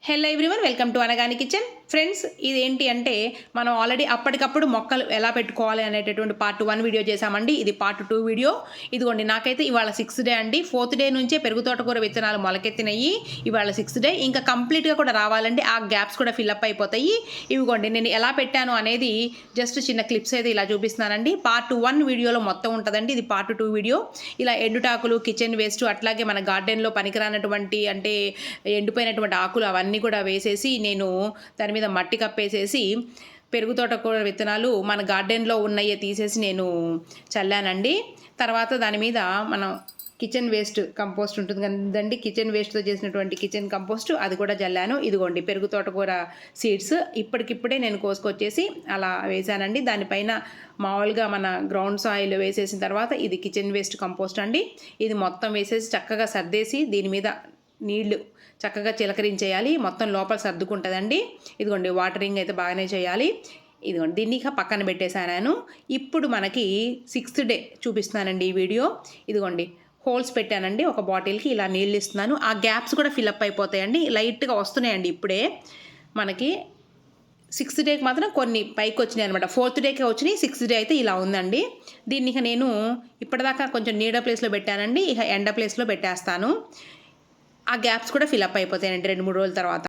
Hello everyone, welcome to Anagani kitchen. Friends, ఇదేంటి అంటే మనం ఆల్రెడీ అప్పటికప్పుడు మొక్కలు ఎలా పెట్టుకోవాలి అనేటటువంటి పార్ట్ 1 వీడియో చేశామండి. ఇది పార్ట్ 2 వీడియో. ఇదిగోండి, నాకైతే ఇవాళ 6th డే అండి. 4th డే నుంచే పెరుగు తోటకూర విత్తనాలు మొలకెత్తినాయి. ఇవాళ 6th డే. ఇంకా కంప్లీట్గా కూడా రావాలండి. ఆ గ్యాప్స్ కూడా ఫిల్అప్ అయిపోతాయి. ఇవిగోండి, నేను ఎలా పెట్టాను అనేది జస్ట్ చిన్న క్లిప్స్ అయితే ఇలా చూపిస్తున్నానండి. పార్ట్ 1 వీడియోలో మొత్తం ఉంటుందండి. ఇది పార్ట్ 2 వీడియో. ఇలా ఎండుటాకులు, కిచెన్ వేస్ట్, అట్లాగే మన గార్డెన్లో పనికిరానటువంటి అంటే ఎండిపోయినటువంటి ఆకులు అవన్నీ కూడా వేసేసి నేను దాని మీద మట్టి కప్పేసేసి పెరుగు తోటకూర విత్తనాలు మన గార్డెన్లో ఉన్నయే తీసేసి నేను చల్లానండి. తర్వాత దాని మీద మనం కిచెన్ వేస్ట్ కంపోస్ట్ ఉంటుంది కదండి, కిచెన్ వేస్ట్తో చేసినటువంటి కిచెన్ కంపోస్ట్ అది కూడా చల్లాను. ఇదిగోండి పెరుగు తోటకూర సీడ్స్ ఇప్పటికిప్పుడే నేను కోసుకొచ్చేసి అలా వేసానండి. దానిపైన మామూలుగా మన గ్రౌండ్ సాయిల్ వేసేసిన తర్వాత ఇది కిచెన్ వేస్ట్ కంపోస్ట్ అండి. ఇది మొత్తం వేసేసి చక్కగా సర్దేసి దీని మీద నీళ్లు చక్కగా చిలకరించేయాలి. మొత్తం లోపల సర్దుకుంటుందండి. ఇదిగోండి వాటరింగ్ అయితే బాగానే చేయాలి. ఇదిగోండి దీన్ని ఇక పక్కన పెట్టేశాను. ఇప్పుడు మనకి 6th డే చూపిస్తున్నానండి ఈ వీడియో. ఇదిగోండి హోల్స్ పెట్టానండి ఒక బాటిల్కి, ఇలా నీళ్ళు ఇస్తున్నాను. ఆ గ్యాప్స్ కూడా ఫిల్అప్ అయిపోతాయండి. లైట్గా వస్తున్నాయండి ఇప్పుడే. మనకి 6th డేకి మాత్రం కొన్ని పైకి వచ్చినాయి అనమాట. 4th డేకి వచ్చినాయి. 6th డే అయితే ఇలా ఉందండి. దీన్ని ఇక నేను ఇప్పటిదాకా కొంచెం నీడ ప్లేస్లో పెట్టానండి. ఇక ఎండ ప్లేస్లో పెట్టేస్తాను. ఆ గ్యాప్స్ కూడా ఫిల్అప్ అయిపోతాయండి 2-3 రోజుల తర్వాత.